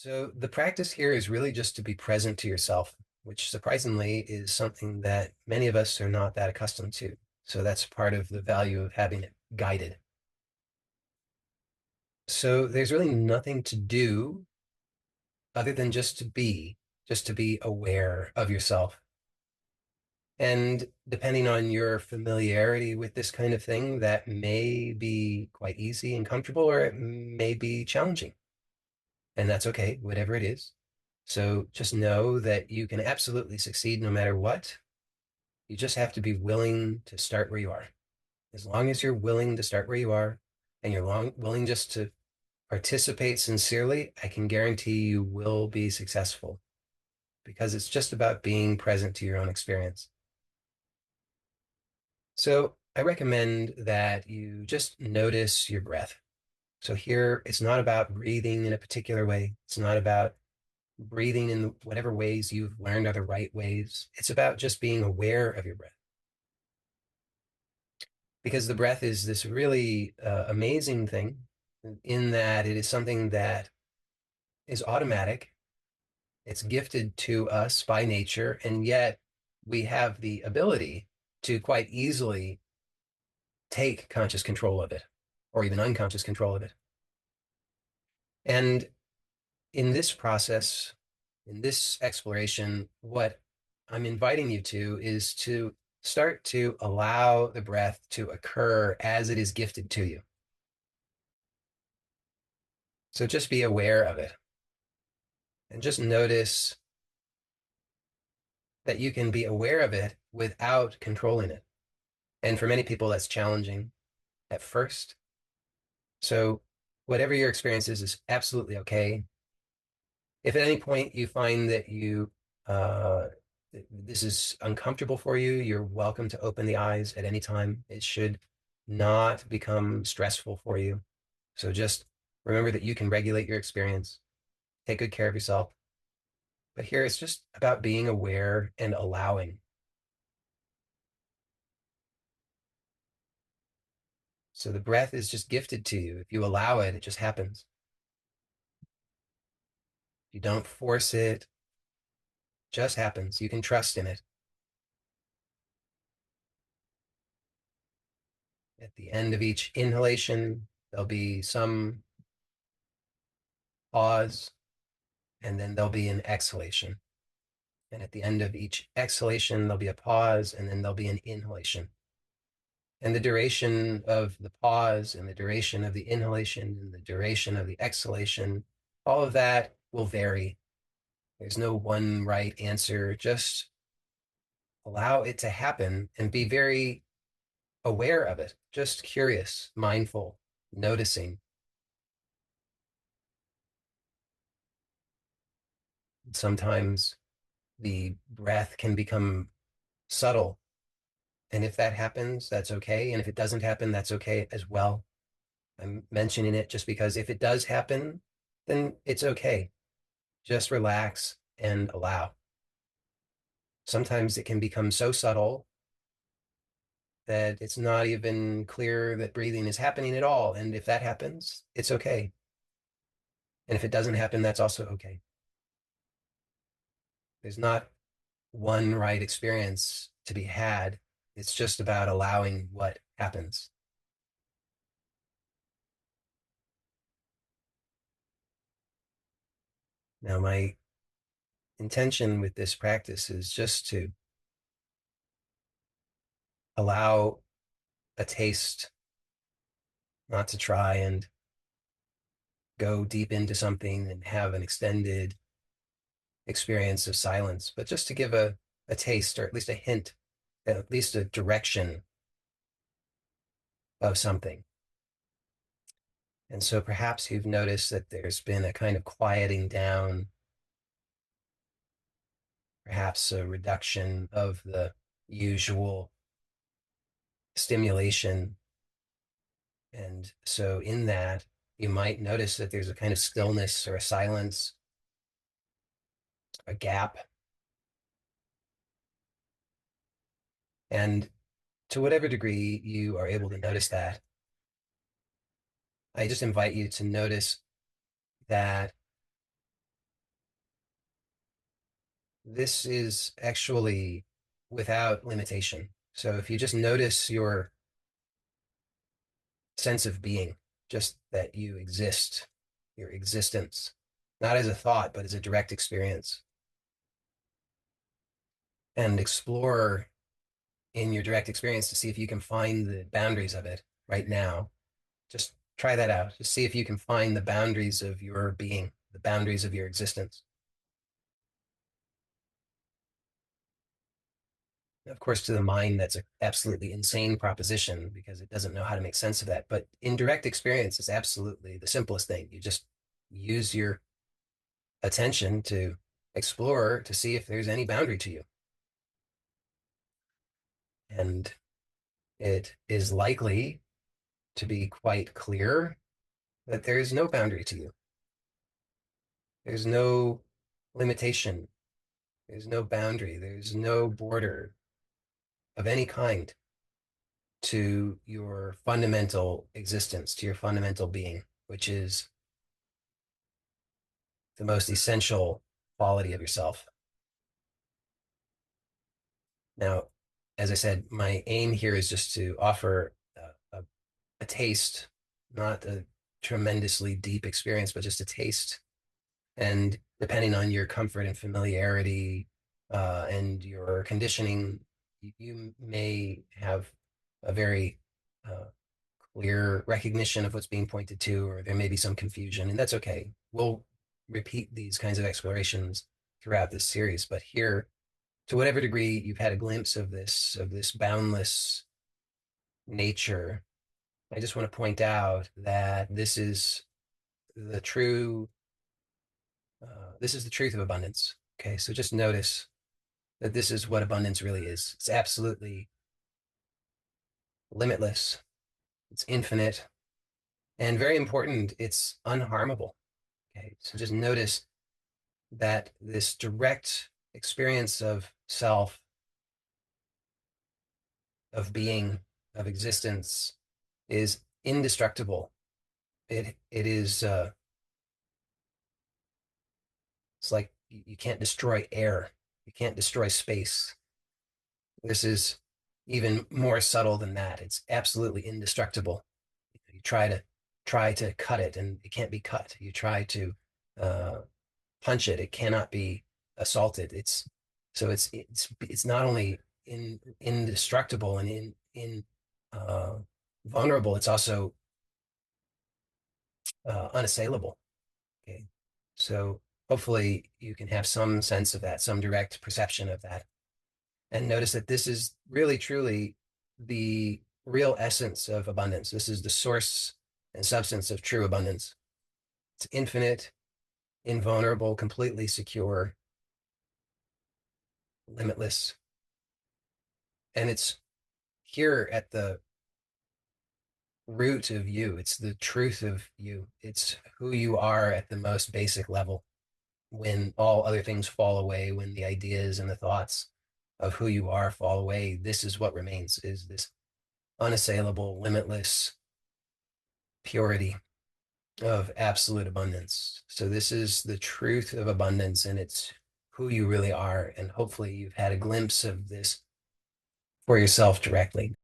So the practice here is really just to be present to yourself, which surprisingly is something that many of us are not that accustomed to. So that's part of the value of having it guided. So there's really nothing to do other than just to be aware of yourself. And depending on your familiarity with this kind of thing, that may be quite easy and comfortable, or it may be challenging. And that's okay, whatever it is. So just know that you can absolutely succeed no matter what. You just have to be willing to start where you are. As long as you're willing to start where you are and willing just to participate sincerely, I can guarantee you will be successful because it's just about being present to your own experience. So I recommend that you just notice your breath. So here, it's not about breathing in a particular way. It's not about breathing in whatever ways you've learned are the right ways. It's about just being aware of your breath because the breath is this really amazing thing in that it is something that is automatic. It's gifted to us by nature, and yet we have the ability to quite easily take conscious control of it or even unconscious control of it. And in this process, in this exploration, what I'm inviting you to is to start to allow the breath to occur as it is gifted to you. So just be aware of it and just notice that you can be aware of it without controlling it. And for many people, that's challenging at first. So whatever your experience is absolutely okay. If at any point you find that uh, this is uncomfortable for you, you're welcome to open the eyes at any time. It should not become stressful for you. So just remember that you can regulate your experience, take good care of yourself. But here it's just about being aware and allowing. So the breath is just gifted to you. If you allow it, it just happens. If you don't force it, it just happens. You can trust in it. At the end of each inhalation, there'll be some pause, and then there'll be an exhalation. And at the end of each exhalation, there'll be a pause, and then there'll be an inhalation. And the duration of the pause and the duration of the inhalation and the duration of the exhalation, all of that will vary. There's no one right answer. Just allow it to happen and be very aware of it, just curious, mindful, noticing. Sometimes the breath can become subtle. And if that happens, that's okay. And if it doesn't happen, that's okay as well. I'm mentioning it just because if it does happen, then it's okay. Just relax and allow. Sometimes it can become so subtle that it's not even clear that breathing is happening at all. And if that happens, it's okay. And if it doesn't happen, that's also okay. There's not one right experience to be had. It's just about allowing what happens. Now, my intention with this practice is just to allow a taste, not to try and go deep into something and have an extended experience of silence, but just to give a taste or at least a hint, at least a direction of something. And so perhaps you've noticed that there's been a kind of quieting down, perhaps a reduction of the usual stimulation. And so in that, you might notice that there's a kind of stillness or a silence, a gap. And to whatever degree you are able to notice that, I just invite you to notice that this is actually without limitation. So if you just notice your sense of being, just that you exist, your existence, not as a thought, but as a direct experience, and explore in your direct experience to see if you can find the boundaries of it right now. Just try that out. Just see if you can find the boundaries of your being, the boundaries of your existence. Of course, to the mind, that's an absolutely insane proposition because it doesn't know how to make sense of that. But in direct experience, it's absolutely the simplest thing. You just use your attention to explore to see if there's any boundary to you. And it is likely to be quite clear that there is no boundary to you. There's no limitation. There's no boundary. There's no border of any kind to your fundamental existence, to your fundamental being, which is the most essential quality of yourself. Now, as I said, my aim here is just to offer a taste, not a tremendously deep experience, but just a taste. And depending on your comfort and familiarity and your conditioning, you may have a very uh, clear recognition of what's being pointed to, or there may be some confusion, and that's okay. We'll repeat these kinds of explorations throughout this series, but here, to whatever degree you've had a glimpse of this boundless nature, I just want to point out that the true this is the truth of abundance. Okay, so just notice that this is what abundance really is. It's absolutely limitless. It's infinite, and very important, it's unharmable. Okay, so just notice that this direct experience of self, of being, of existence is indestructible. It is it's like you can't destroy air, you can't destroy space. This is even more subtle than that. It's absolutely indestructible. You try to cut it, and it can't be cut. You try to uh, punch it, it cannot be assaulted. It's not only indestructible and in uh, vulnerable. It's also unassailable. Okay, so hopefully you can have some sense of that, some direct perception of that, and notice that this is really truly the real essence of abundance. This is the source and substance of true abundance. It's infinite, invulnerable, completely secure, limitless, and it's here at the root of you. It's the truth of you. It's who you are at the most basic level. When all other things fall away, when the ideas and the thoughts of who you are fall away, this is what remains, is this unassailable, limitless purity of absolute abundance. So this is the truth of abundance, and it's who you really are. And hopefully you've had a glimpse of this for yourself directly.